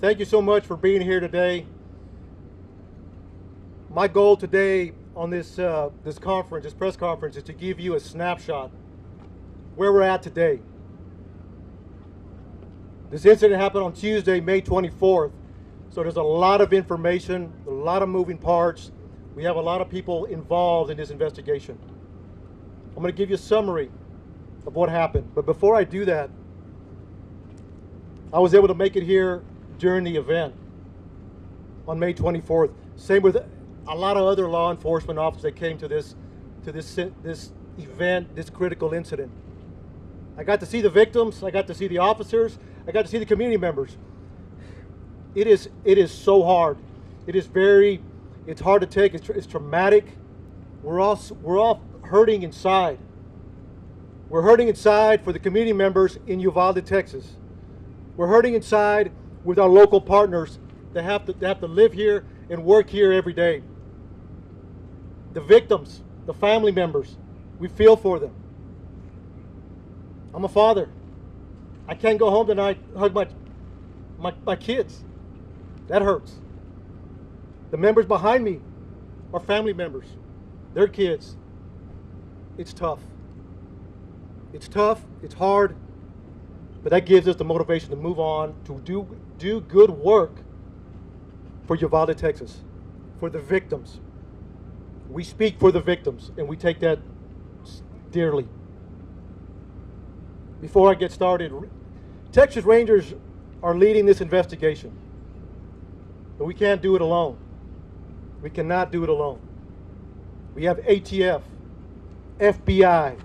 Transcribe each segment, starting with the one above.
Thank you so much for being here today. My goal today on this press conference, is to give you a snapshot where we're at today. This incident happened on Tuesday, May 24th. So there's a lot of information, a lot of moving parts. We have a lot of people involved in this investigation. I'm going to give you a summary of what happened. But before I do that, I was able to make it here during the event on May 24th. Same with a lot of other law enforcement officers that came to this event, this critical incident. I got to see the victims, I got to see the officers, I got to see the community members. It is so hard. It's hard to take, it's traumatic. We're all hurting inside. We're hurting inside for the community members in Uvalde, Texas. We're hurting inside with our local partners that have to live here and work here every day. The victims, the family members, we feel for them. I'm a father. I can't go home tonight and hug my kids. That hurts. The members behind me are family members, their kids. It's tough. It's tough, it's hard, but that gives us the motivation to move on, to do good work for Uvalde, Texas, for the victims. We speak for the victims, and we take that dearly. Before I get started, Texas Rangers are leading this investigation, but we can't do it alone. We cannot do it alone. We have ATF, FBI,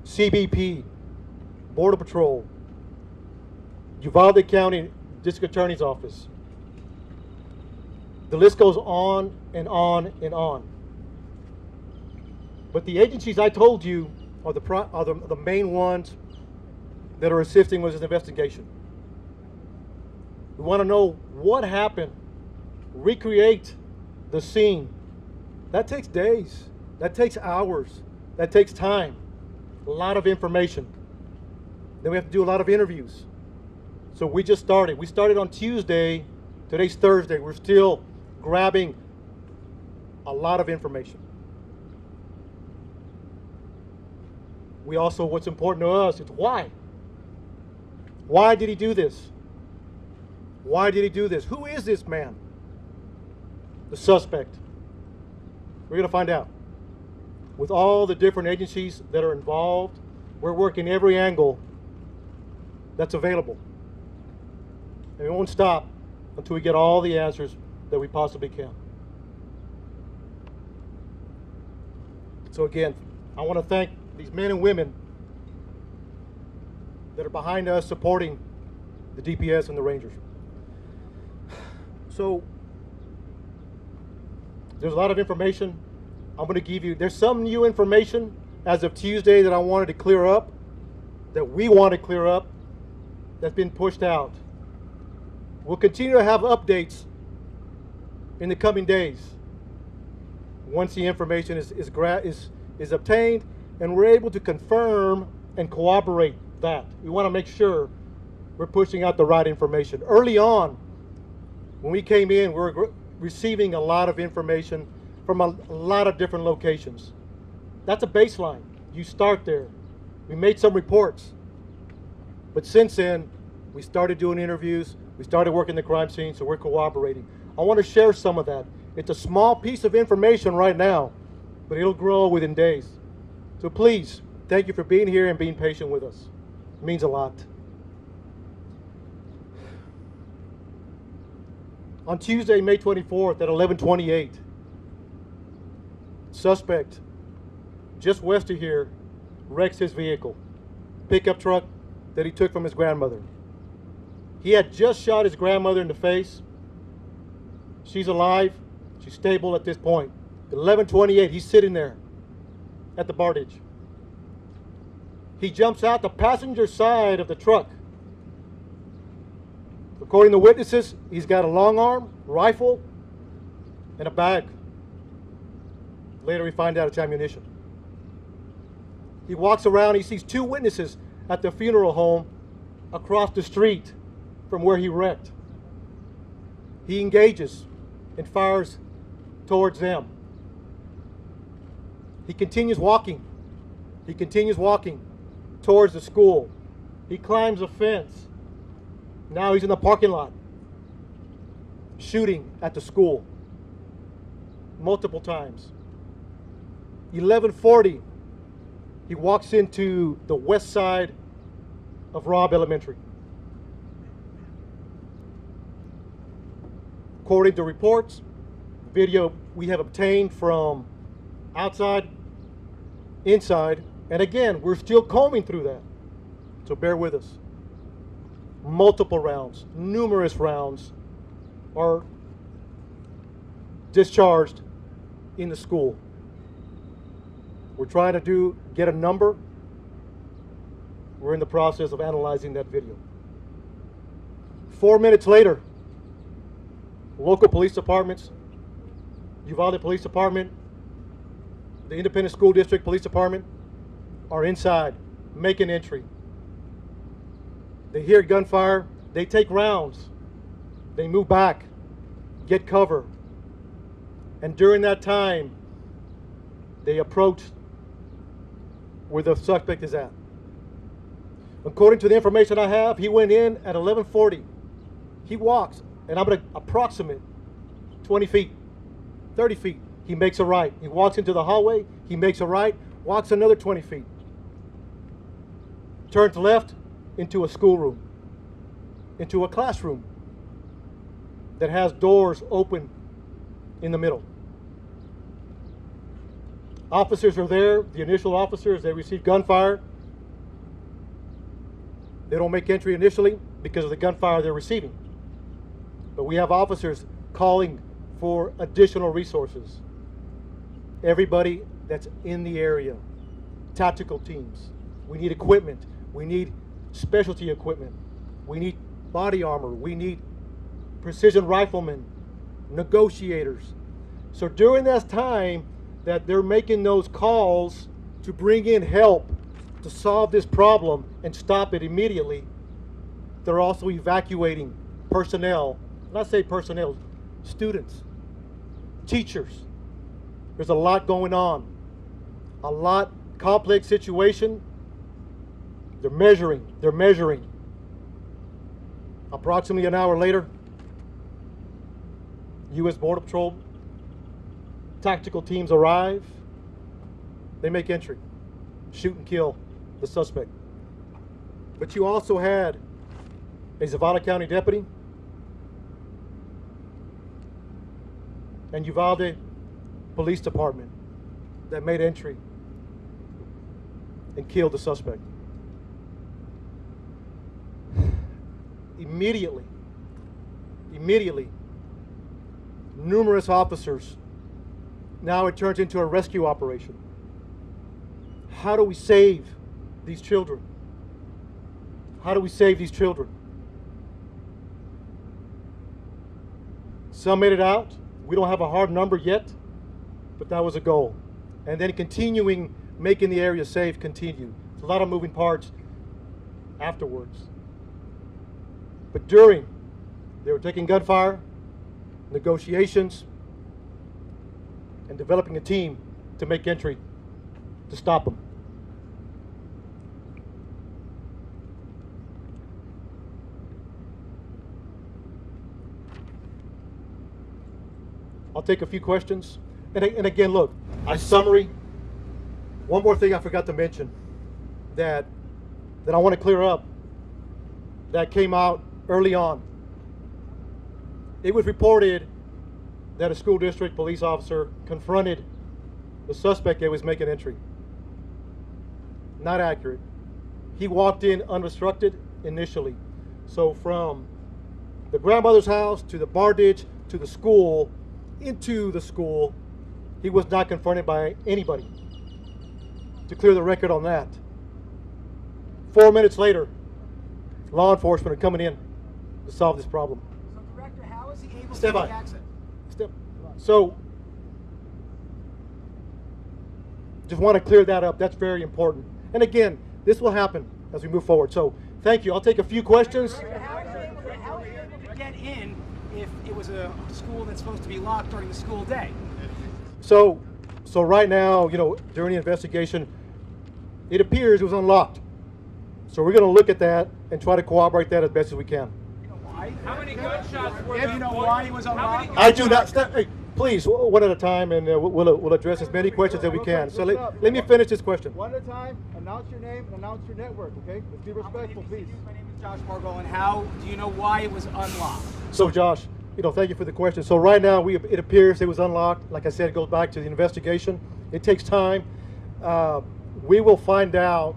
CBP, Border Patrol, Uvalde County District Attorney's Office. The list goes on and on and on. But the agencies I told you are the main ones that are assisting with this investigation. We want to know what happened, recreate the scene. That takes days, that takes hours, that takes time, a lot of information. Then we have to do a lot of interviews. So we just started. We started on Tuesday, today's Thursday. We're still grabbing a lot of information. We also, what's important to us is why. Why did he do this? Why did he do this? Who is this man? The suspect. We're going to find out. With all the different agencies that are involved, we're working every angle that's available. And we won't stop until we get all the answers that we possibly can. So again, I want to thank these men and women that are behind us supporting the DPS and the Rangers. So there's a lot of information I'm going to give you. There's some new information as of Tuesday that I wanted to clear up, that we want to clear up, that's been pushed out. We'll continue to have updates in the coming days once the information is obtained and we're able to confirm and corroborate that. We want to make sure we're pushing out the right information. Early on, when we came in, we were receiving a lot of information from a lot of different locations. That's a baseline. You start there. We made some reports. But since then, we started doing interviews. We started working the crime scene, so we're cooperating. I want to share some of that. It's a small piece of information right now, but it'll grow within days. So please, thank you for being here and being patient with us. It means a lot. On Tuesday, May 24th at 11:28, suspect just west of here wrecks his vehicle, pickup truck that he took from his grandmother. He had just shot his grandmother in the face. She's alive. She's stable at this point. At 11:28, he's sitting there at the bar ditch. He jumps out the passenger side of the truck. According to witnesses, he's got a long arm, rifle, and a bag. Later we find out it's ammunition. He walks around, he sees two witnesses at the funeral home across the street from where he wrecked. He engages and fires towards them. He continues walking. He continues walking towards the school. He climbs a fence. Now he's in the parking lot, shooting at the school multiple times. 11:40, he walks into the west side of Robb Elementary. According to reports, video we have obtained from outside, inside, and again, we're still combing through that, so bear with us. Multiple rounds, numerous rounds are discharged in the school. We're trying to get a number. We're in the process of analyzing that video. 4 minutes later, local police departments, Uvalde Police Department, the Independent School District Police Department are inside, making entry. They hear gunfire, they take rounds, they move back, get cover. And during that time, they approach where the suspect is at. According to the information I have, he went in at 11:40. He walks, and I'm going to approximate 20 feet, 30 feet. He makes a right. He walks into the hallway, he makes a right, walks another 20 feet. Turns left into a schoolroom, into a classroom that has doors open in the middle. Officers are there, the initial officers, they receive gunfire. They don't make entry initially because of the gunfire they're receiving. But we have officers calling for additional resources. Everybody that's in the area, tactical teams, we need equipment, we need specialty equipment, we need body armor, we need precision riflemen, negotiators. So during that time that they're making those calls to bring in help to solve this problem and stop it immediately, they're also evacuating personnel. When I say personnel, students, teachers. There's a lot going on. A lot complex situation. They're measuring. Approximately an hour later, U.S. Border Patrol tactical teams arrive. They make entry, shoot and kill the suspect. But you also had a Uvalde County deputy and Uvalde Police Department that made entry and killed the suspect. Immediately, numerous officers. Now it turns into a rescue operation. How do we save these children? How do we save these children? Some made it out. We don't have a hard number yet, but that was a goal. And then continuing, making the area safe, continue. It's a lot of moving parts afterwards. But during, they were taking gunfire, negotiations, and developing a team to make entry to stop them. I'll take a few questions. And again, look, a summary. One more thing I forgot to mention that I want to clear up that came out early on. It was reported that a school district police officer confronted the suspect that was making entry. Not accurate. He walked in unobstructed initially. So from the grandmother's house to the bar ditch to the school, into the school, he was not confronted by anybody. To clear the record on that. 4 minutes later, law enforcement are coming in to solve this problem. So, Director, how is he able Step to by. take action? So, just want to clear that up. That's very important. And again, this will happen as we move forward. So, thank you. I'll take a few questions. Director, how is he able to get in if it was a school that's supposed to be locked during the school day? So right now, during the investigation, it appears it was unlocked. So we're going to look at that and try to corroborate that as best as we can. How many gunshots were If there? you know why it was unlocked? I do not. Hey, please, one at a time, and we'll address as many questions as we can. So let me finish this question. One at a time, announce your name and announce your network, okay? Let's be respectful, please. My name is Josh Margot, and how do you know why it was unlocked? So Josh, thank you for the question. So right now, it appears it was unlocked. Like I said, it goes back to the investigation. It takes time. We will find out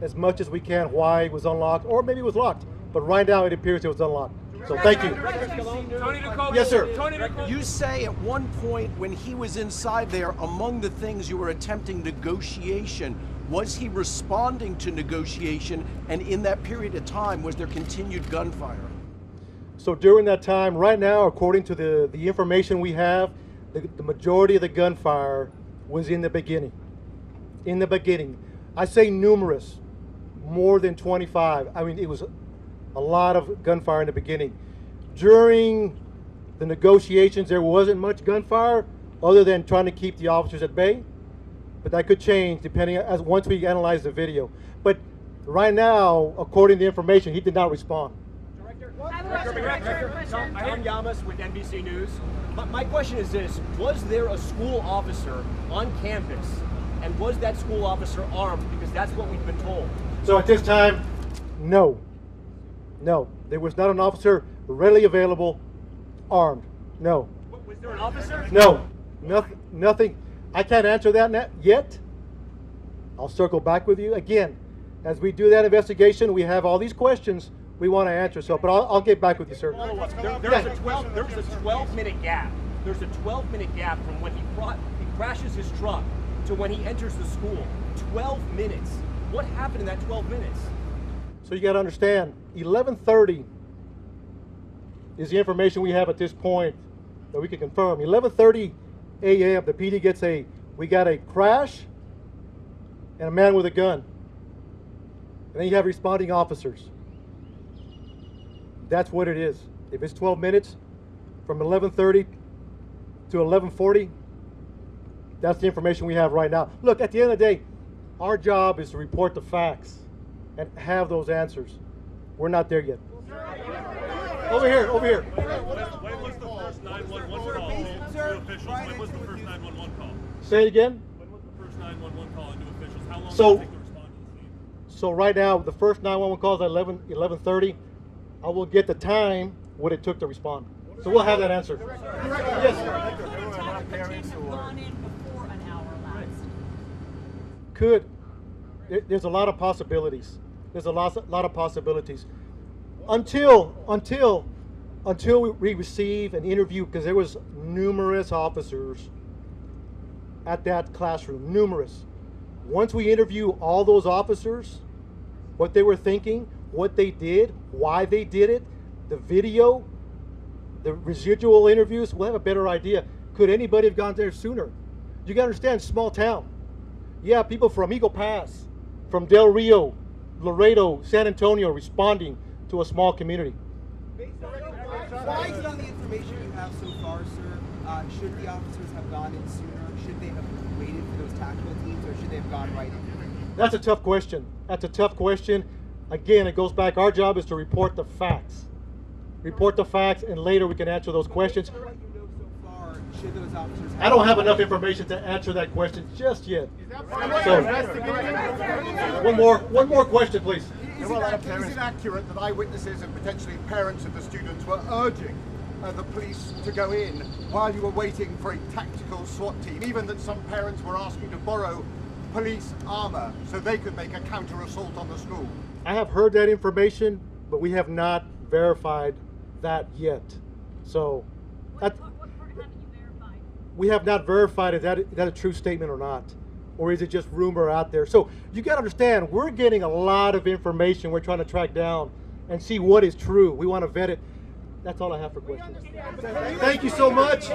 as much as we can why it was unlocked, or maybe it was locked. But right now, it appears it was unlocked. So thank you. Tony Nicole. Yes, sir. Tony Nicole. You say at one point when he was inside there, among the things you were attempting negotiation, was he responding to negotiation? And in that period of time, was there continued gunfire? So during that time, right now, according to the information we have, the majority of the gunfire was in the beginning. In the beginning. I say numerous, more than 25. I mean, it was a lot of gunfire in the beginning. During the negotiations, there wasn't much gunfire other than trying to keep the officers at bay. But that could change depending as once we analyze the video. But right now, according to the information, he did not respond. I'm Yamas with NBC News. My question is this: was there a school officer on campus, and was that school officer armed? Because that's what we've been told. So at this time, no. No, there was not an officer readily available, armed. No. Was there an officer? No, nothing. I can't answer that yet. I'll circle back with you again. As we do that investigation, we have all these questions we want to answer. So, but I'll get back with you, sir. There was a 12-minute gap. There's a 12-minute gap from when he crashes his truck to when he enters the school. 12 minutes. What happened in that 12 minutes? So you got to understand, 11:30 is the information we have at this point that we can confirm. 11:30 a.m. the PD gets we got a crash and a man with a gun. And then you have responding officers. That's what it is. If it's 12 minutes, from 11:30 to 11:40, that's the information we have right now. Look, at the end of the day, our job is to report the facts and have those answers. We're not there yet. Over here. When was the first 911 call to officials? When was the first 911 call? Say it again. When was the first 911 call into officials? How long So- did it take to respond to the scene? So right now, the first 911 calls at 11:30. I will get the time what it took to respond. So we'll have that answer. Yes. Could. There's a lot of possibilities. There's a lot of possibilities. Until we receive an interview, because there was numerous officers at that classroom, numerous. Once we interview all those officers, what they were thinking, what they did, why they did it, the video, the residual interviews, we'll have a better idea. Could anybody have gone there sooner? You gotta understand, small town. Yeah, people from Eagle Pass, from Del Rio, Laredo, San Antonio responding to a small community. Based on the information you have so far, sir, should the officers have gone in sooner? Should they have waited for those tactical teams, or should they have gone right in? That's a tough question. Again, it goes back, our job is to report the facts. Report the facts, and later we can answer those questions. What you know so far, should those officers have I don't have enough information to answer that question just yet. So, one more question, please. Is it accurate that eyewitnesses and potentially parents of the students were urging the police to go in while you were waiting for a tactical SWAT team, even that some parents were asking to borrow police armor so they could make a counter-assault on the school? I have heard that information, but we have not verified that yet. So, What part haven't you verified? we have not verified is that a true statement or not, or is it just rumor out there? So you got to understand, we're getting a lot of information we're trying to track down and see what is true. We want to vet it. That's all I have for questions. Thank you so much.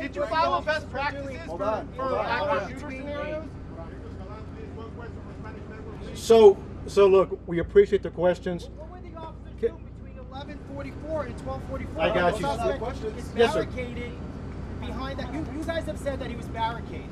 Did you follow best practices for active shooter scenarios? So So look, we appreciate the questions. What were the officers Ca- doing between 11:44 and 12:44? I got The you. suspect is Yes, sir. barricaded behind that. You guys have said that he was barricaded.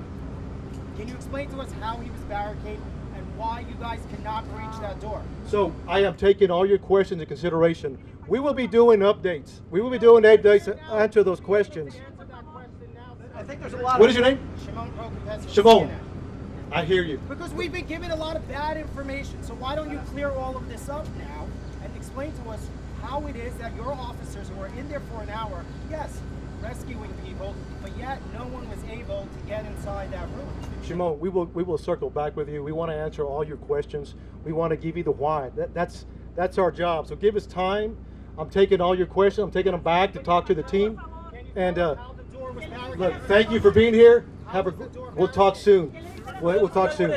Can you explain to us how he was barricaded and why you guys cannot breach that door? So I am taking all your questions into consideration. We will be doing updates. We will be doing updates to answer those questions. Answer that question now. I think there's a lot What is your name? Shimon Prokopetz. Shimon. I hear you. Because we've been given a lot of bad information, so why don't you clear all of this up now and explain to us how it is that your officers who were in there for an hour, yes, rescuing people, but yet no one was able to get inside that room. Shimon, we will circle back with you. We want to answer all your questions. We want to give you the why. That's our job. So give us time. I'm taking all your questions. I'm taking them back to talk to the team. And How the door was barricaded. look, thank you for being here. We'll talk soon. We'll talk soon.